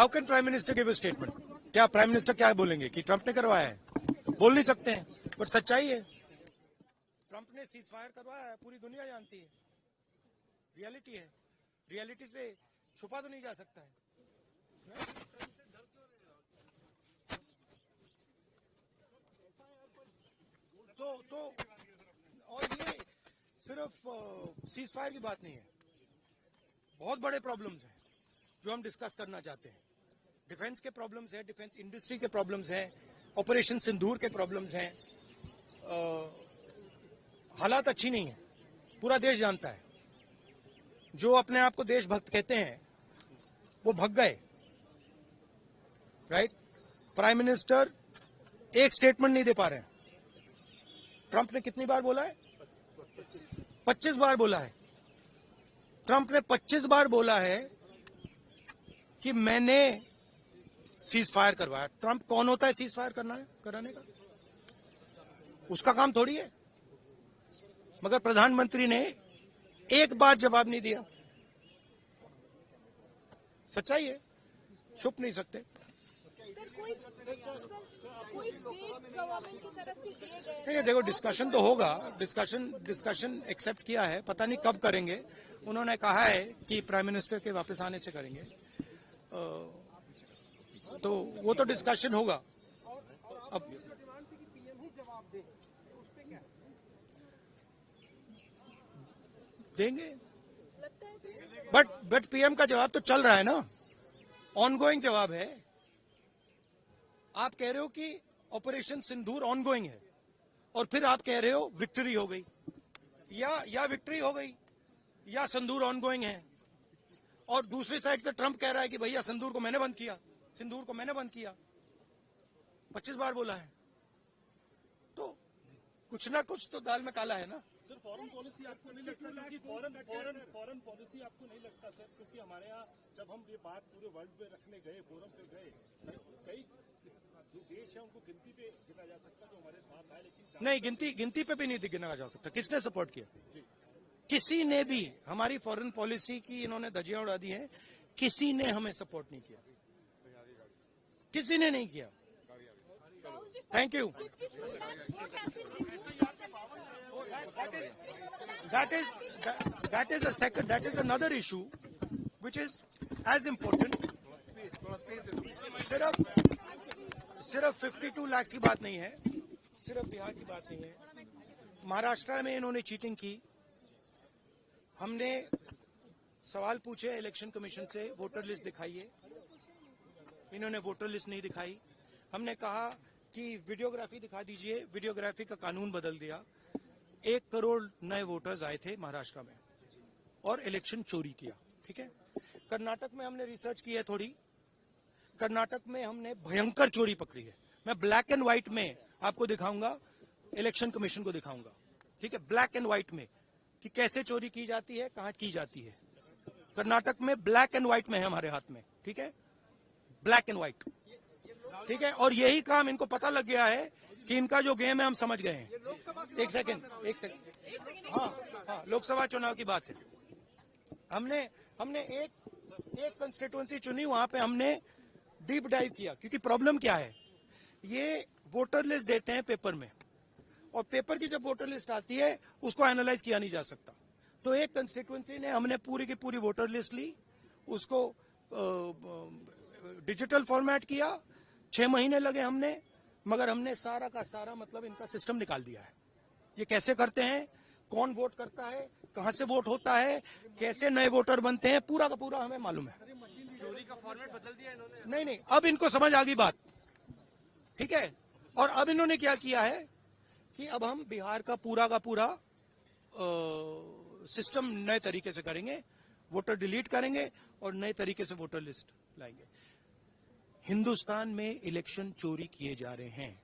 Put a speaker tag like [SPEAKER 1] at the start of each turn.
[SPEAKER 1] How can prime minister give a statement? क्या prime minister क्या बोलेंगे कि ट्रंप ने करवाया है? बोल नहीं सकते हैं, बट सच्चाई है, ट्रंप ने सीज फायर करवाया है, पूरी दुनिया जानती है, रियलिटी है, रियलिटी से छुपा तो नहीं जा सकता है। तो और ये सिर्फ सीज फायर की बात नहीं है, बहुत बड़े प्रॉब्लम्स हैं जो हम डिस्कस करना चाहते हैं। डिफेंस के प्रॉब्लम्स हैं, डिफेंस इंडस्ट्री के प्रॉब्लम्स हैं, ऑपरेशन सिंदूर के प्रॉब्लम्स हैं। हालात अच्छी नहीं है, पूरा देश जानता है। जो अपने आप को देशभक्त कहते हैं वो भग गए, राइट? प्राइम मिनिस्टर एक स्टेटमेंट नहीं दे पा रहे हैं। ट्रंप ने कितनी बार बोला है? 25 बार बोला है। ट्रंप ने 25 बार बोला है कि मैंने सीज फायर करवाया। ट्रंप कौन होता है सीज फायर कराने का? उसका काम थोड़ी है। मगर प्रधानमंत्री ने एक बार जवाब नहीं दिया। सच्चाई है, छुप नहीं सकते। नहीं, देखो डिस्कशन तो होगा, डिस्कशन एक्सेप्ट किया है, पता नहीं कब करेंगे। उन्होंने कहा है कि प्राइम मिनिस्टर के वापस आने से करेंगे, तो वो तो डिस्कशन होगा। अब देंगे, बट पीएम का जवाब तो चल रहा है ना, ऑनगोइंग जवाब है। आप कह रहे हो कि ऑपरेशन सिंदूर ऑनगोइंग है और फिर आप कह रहे हो विक्ट्री हो गई, या विक्ट्री हो गई या सिंदूर ऑनगोइंग है। और दूसरी साइड से ट्रंप कह रहा है कि भैया सिंदूर को मैंने बंद किया। 25 बार बोला है, तो कुछ ना कुछ तो दाल में काला है ना।
[SPEAKER 2] सर, फॉरेन पॉलिसी आपको नहीं लगता, क्योंकि फॉरेन पॉलिसी आपको नहीं लगता सर, क्योंकि हमारे यहाँ जब हम ये बात पूरे वर्ल्ड में रखने गए, फोरम पे गए, कई जो देश है उनको गिनती पे गिना जा सकता जो हमारे साथ आए, लेकिन
[SPEAKER 1] नहीं, गिनती पे भी नहीं गिना जा सकता। किसने सपोर्ट किया? किसी ने भी। हमारी फॉरेन पॉलिसी की इन्होंने धज्जियां उड़ा दी हैं, किसी ने हमें सपोर्ट नहीं किया, किसी ने नहीं किया। Thank you. That is a second. That is another issue, which is as important. सिर्फ 52 लाख की बात नहीं है, सिर्फ बिहार की बात नहीं है। महाराष्ट्र में इन्होंने चीटिंग की। हमने सवाल पूछे इलेक्शन कमीशन से, वोटर लिस्ट दिखाइए, इन्होंने वोटर लिस्ट नहीं दिखाई। हमने कहा कि वीडियोग्राफी दिखा दीजिए, वीडियोग्राफी का कानून बदल दिया। 1 करोड़ नए वोटर्स आए थे महाराष्ट्र में और इलेक्शन चोरी किया। ठीक है, कर्नाटक में हमने रिसर्च की है थोड़ी, कर्नाटक में हमने भयंकर चोरी पकड़ी है। मैं ब्लैक एंड व्हाइट में आपको दिखाऊंगा, इलेक्शन कमीशन को दिखाऊंगा, ठीक है, ब्लैक एंड व्हाइट में कि कैसे चोरी की जाती है, कहां की जाती है। कर्नाटक में ब्लैक एंड व्हाइट में है हमारे हाथ में, ठीक है, ब्लैक एंड व्हाइट, ठीक है। और यही काम इनको पता लग गया है कि इनका जो गेम है हम समझ गए हैं। एक सेकंड, हाँ, लोकसभा चुनाव की बात है। हमने एक कंस्टिट्यूएंसी चुनी, वहां पे हमने डीप डाइव किया, क्योंकि प्रॉब्लम क्या है, ये वोटर लिस्ट देते हैं पेपर में, और पेपर की जब वोटर लिस्ट आती है उसको एनालाइज किया नहीं जा सकता। तो एक कंस्टिट्यूएंसी ने हमने पूरी की पूरी वोटर लिस्ट ली, उसको डिजिटल फॉर्मेट किया, 6 महीने लगे हमने, मगर हमने सारा का सारा मतलब इनका सिस्टम निकाल दिया है। ये कैसे करते हैं, कौन वोट करता है, कहां से वोट होता है, कैसे नए वोटर बनते हैं, पूरा का पूरा हमें मालूम है।
[SPEAKER 3] चोरी का फॉर्मेट बदल दिया इन्होंने।
[SPEAKER 1] नहीं, अब इनको समझ आ गई बात, ठीक है। और अब इन्होंने क्या किया है कि अब हम बिहार का पूरा सिस्टम नए तरीके से करेंगे, वोटर डिलीट करेंगे और नए तरीके से वोटर लिस्ट लाएंगे। हिंदुस्तान में इलेक्शन चोरी किए जा रहे हैं।